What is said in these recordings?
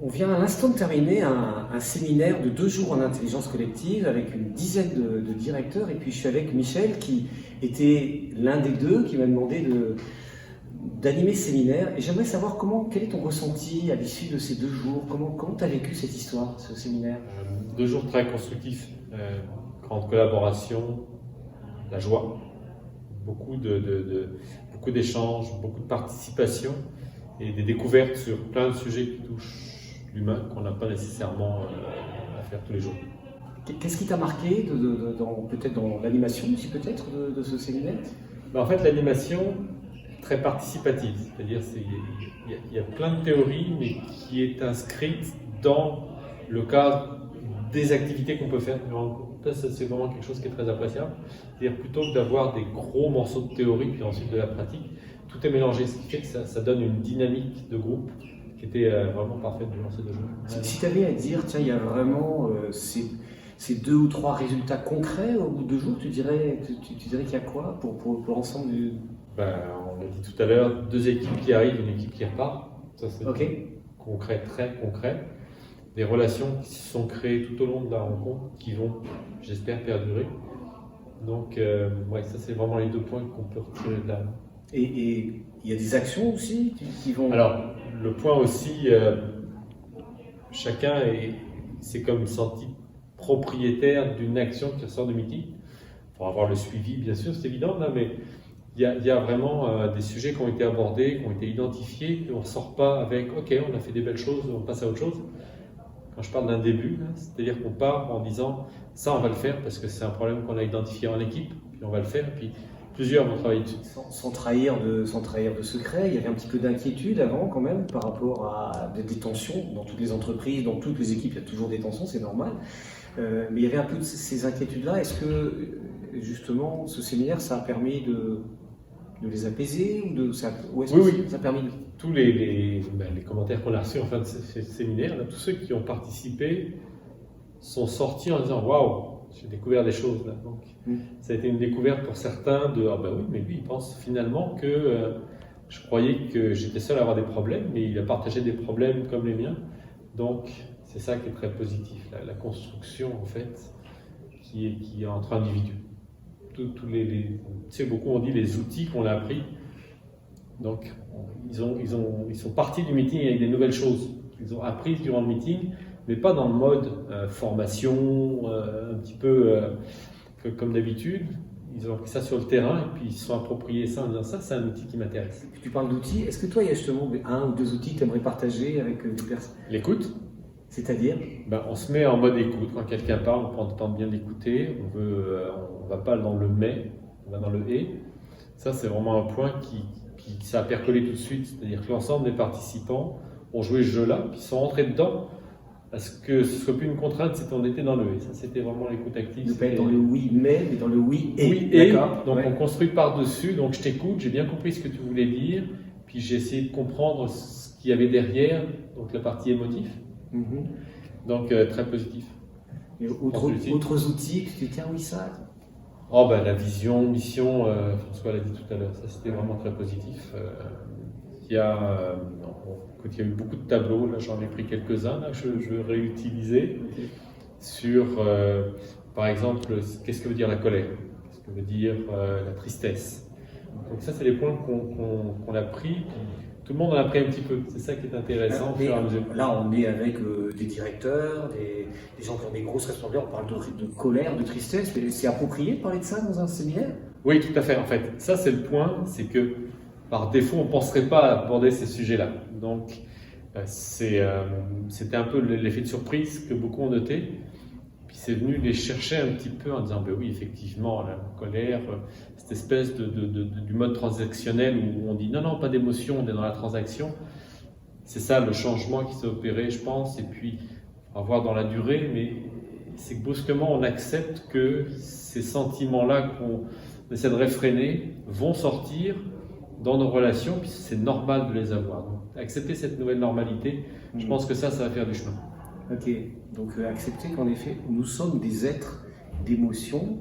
On vient à l'instant de terminer un séminaire de 2 jours en intelligence collective avec une dizaine de directeurs, et puis je suis avec Michel qui était l'un des deux qui m'a demandé d'animer ce séminaire, et j'aimerais savoir quel est ton ressenti à l'issue de ces 2 jours, comment tu as vécu cette histoire, ce séminaire? 2 jours très constructifs, grande collaboration, la joie, beaucoup d'échanges, beaucoup de participation et des découvertes sur plein de sujets qui touchent l'humain qu'on n'a pas nécessairement à faire tous les jours. Qu'est-ce qui t'a marqué peut-être dans l'animation aussi peut-être de ce séminaire? En fait, l'animation très participative, c'est-à-dire il y a plein de théories, mais qui est inscrite dans le cadre des activités qu'on peut faire. Ça, c'est vraiment quelque chose qui est très appréciable. C'est-à-dire plutôt que d'avoir des gros morceaux de théorie puis ensuite de la pratique, tout est mélangé, ce qui fait que ça donne une dynamique de groupe qui était vraiment parfaite durant ces 2 jours. Si tu avais à dire, tiens, il y a vraiment ces 2 ou 3 résultats concrets au bout de 2 jours, tu dirais qu'il y a quoi pour l'ensemble du... On l'a dit tout à l'heure, 2 équipes qui arrivent, une équipe qui repart. Ça, c'est concret, très concret. Des relations qui se sont créées tout au long de la rencontre, qui vont, j'espère, perdurer. Donc, ça, c'est vraiment les 2 points qu'on peut retirer de là. Et il y a des actions aussi qui vont... Alors, le point aussi, chacun c'est comme senti propriétaire d'une action qui ressort du meeting. Il faut avoir le suivi, bien sûr, c'est évident, là, mais il y a vraiment des sujets qui ont été abordés, qui ont été identifiés, et on ne ressort pas avec « Ok, on a fait des belles choses, on passe à autre chose ». Quand je parle d'un début, c'est-à-dire qu'on part en disant « Ça, on va le faire parce que c'est un problème qu'on a identifié en équipe, puis on va le faire, puis plusieurs vont travailler dessus. » Sans trahir de secret, il y avait un petit peu d'inquiétude avant quand même par rapport à des tensions dans toutes les entreprises, dans toutes les équipes, il y a toujours des tensions, c'est normal. Mais il y avait un peu de ces inquiétudes-là. Est-ce que justement ce séminaire, ça a permis de les apaiser ou ça a permis de... Tous les commentaires qu'on a reçus en fin de ce séminaire, là, tous ceux qui ont participé sont sortis en disant « Waouh, j'ai découvert des choses là. » Donc, ça a été une découverte pour certains de « Ah ben oui, mais lui, il pense finalement que je croyais que j'étais seul à avoir des problèmes, mais il a partagé des problèmes comme les miens. » Donc, c'est ça qui est très positif, la construction en fait, qui est entre individus. Tu sais, beaucoup ont dit les outils qu'on a appris. Donc, ils sont partis du meeting avec des nouvelles choses. Ils ont appris durant le meeting, mais pas dans le mode formation, un petit peu comme d'habitude. Ils ont appris ça sur le terrain et puis ils se sont appropriés ça en disant ça, c'est un outil qui m'intéresse. Tu parles d'outils. Est-ce que toi, il y a justement 1 ou 2 outils que tu aimerais partager avec les personnes? L'écoute. C'est-à-dire? On se met en mode écoute. Quand quelqu'un parle, on prend le temps de bien l'écouter. On ne va pas dans le mais, on va dans le et. Ça, c'est vraiment un point qui ça a percolé tout de suite. C'est-à-dire que l'ensemble des participants ont joué ce jeu-là, puis sont rentrés dedans. Parce que ce ne serait plus une contrainte si on était dans le et. Ça, c'était vraiment l'écoute active. Ne pas être dans le oui mais dans le oui et. Oui et. Donc on construit par-dessus. Donc je t'écoute, j'ai bien compris ce que tu voulais dire, puis j'ai essayé de comprendre ce qu'il y avait derrière, donc la partie émotive. Donc très positif. Et autres outils que tu dis, tiens, oui, ça. La vision, mission, François l'a dit tout à l'heure, ça c'était vraiment très positif. Il y a eu beaucoup de tableaux, là j'en ai pris quelques-uns, là je vais réutiliser sur, par exemple, qu'est-ce que veut dire la colère, qu'est-ce que veut dire la tristesse. Donc ça c'est les points qu'on a pris. Tout le monde en a pris un petit peu, c'est ça qui est intéressant. Là, on est avec des directeurs, des gens qui ont des grosses responsabilités, on parle de colère, de tristesse, mais c'est approprié de parler de ça dans un séminaire? Oui, tout à fait. En fait, ça c'est le point, c'est que par défaut, on ne penserait pas aborder ces sujets-là. Donc, c'était un peu l'effet de surprise que beaucoup ont noté. Puis c'est venu les chercher un petit peu en disant oui, effectivement, la colère, cette espèce du mode transactionnel où on dit non, pas d'émotion, on est dans la transaction. C'est ça le changement qui s'est opéré, je pense. Et puis, on va voir dans la durée, mais c'est que brusquement, on accepte que ces sentiments-là qu'on essaie de réfréner vont sortir dans nos relations, puis c'est normal de les avoir. Donc, accepter cette nouvelle normalité, je pense que ça va faire du chemin. Ok, donc accepter qu'en effet, nous sommes des êtres d'émotion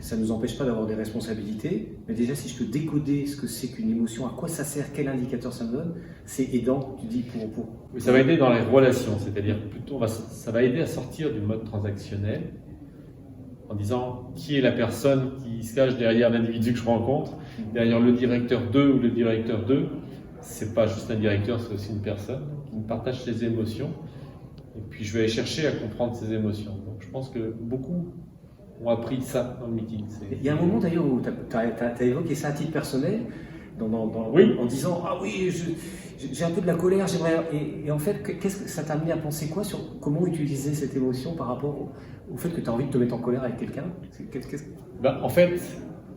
ça ne nous empêche pas d'avoir des responsabilités, mais déjà si je peux décoder ce que c'est qu'une émotion, à quoi ça sert, quel indicateur ça me donne, c'est aidant, tu dis, pour... Ça va aider dans les relations, c'est-à-dire plutôt, ça va aider à sortir du mode transactionnel en disant qui est la personne qui se cache derrière l'individu que je rencontre, derrière le directeur 2 ou le directeur 2. C'est pas juste un directeur, c'est aussi une personne qui partage ses émotions. Et puis je vais aller chercher à comprendre ses émotions. Donc je pense que beaucoup ont appris ça dans le meeting. Il y a un moment d'ailleurs où tu as évoqué ça à titre personnel, oui. en disant ah oui, j'ai un peu de la colère, j'aimerais. Et en fait, qu'est-ce que ça t'a amené à penser quoi sur comment utiliser cette émotion par rapport au fait que tu as envie de te mettre en colère avec quelqu'un? En fait,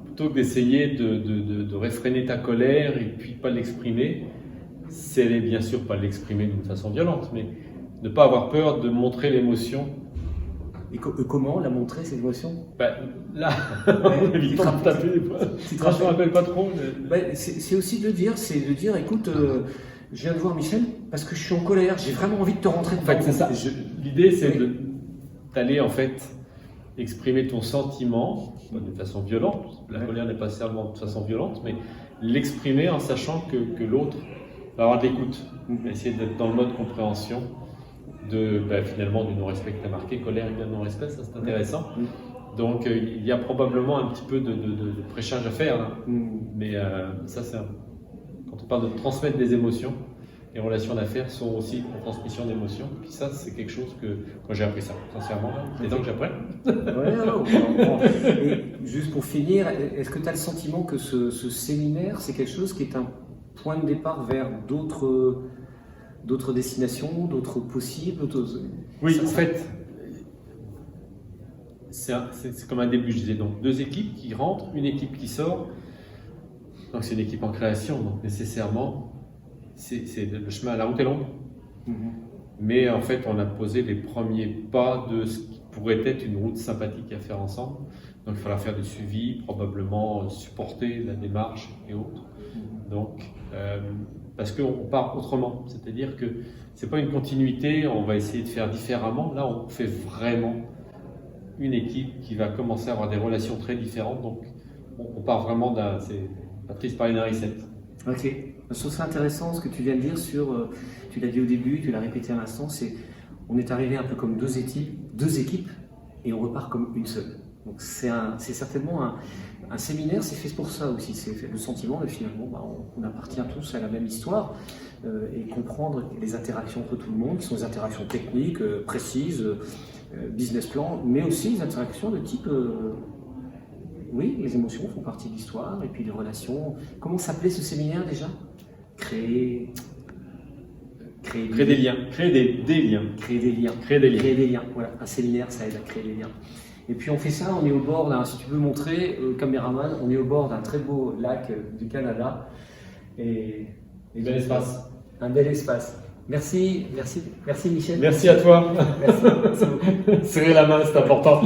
plutôt que d'essayer de réfréner ta colère et puis pas l'exprimer, c'est bien sûr pas l'exprimer d'une façon violente, mais ne pas avoir peur de montrer l'émotion. Et comment la montrer, cette émotion? Là, évitons de taper des fois. Je ne me rappelle pas trop. C'est aussi de dire, écoute, je viens de voir Michel parce que je suis en colère, j'ai vraiment envie de te rentrer dedans. En fait, c'est ça. L'idée, c'est d'aller en fait exprimer ton sentiment, pas de façon violente. La colère n'est pas seulement de façon violente, mais l'exprimer en sachant que l'autre va avoir de l'écoute, essayer d'être dans le mode compréhension. Finalement du non-respect que tu as marqué, colère égale non-respect, ça c'est intéressant. Donc il y a probablement un petit peu de prêchage à faire, là. Mais ça c'est quand on parle de transmettre des émotions, les relations d'affaires sont aussi en transmission d'émotions. Puis ça c'est quelque chose que moi j'ai appris ça, sincèrement. C'est temps que j'apprenne. Et juste pour finir, est-ce que tu as le sentiment que ce séminaire c'est quelque chose qui est un point de départ vers d'autres destinations, d'autres possibles? Oui, en fait, c'est comme un début, je disais. Donc, 2 équipes qui rentrent, une équipe qui sort. Donc, c'est une équipe en création. Donc, nécessairement, le chemin, la route est longue. Mais en fait, on a posé les premiers pas de ce qui pourrait être une route sympathique à faire ensemble. Donc, il faudra faire du suivi, probablement supporter la démarche et autres. Donc, parce qu'on part autrement, c'est-à-dire que c'est pas une continuité, on va essayer de faire différemment. Là, on fait vraiment une équipe qui va commencer à avoir des relations très différentes. Donc, on part vraiment c'est Patrice Parinari Reset. Ok, je trouve ça intéressant ce que tu viens de dire sur, tu l'as dit au début, tu l'as répété à l'instant, on est arrivé un peu comme deux équipes et on repart comme une seule. Donc c'est certainement un séminaire, c'est fait pour ça aussi, c'est le sentiment de finalement on appartient tous à la même histoire et comprendre les interactions entre tout le monde, qui sont des interactions techniques, précises, business plan, mais aussi des interactions de type, oui, les émotions font partie de l'histoire et puis les relations. Comment s'appelait ce séminaire déjà? Créer des liens. Créer des liens. Voilà, un séminaire, ça aide à créer des liens. Et puis on fait ça, on est au bord d'un, si tu peux montrer, caméraman, on est au bord d'un très beau lac du Canada. Et un bel espace. Un bel espace. Merci Michel. Merci à toi. Merci beaucoup. Serrer la main, c'est important.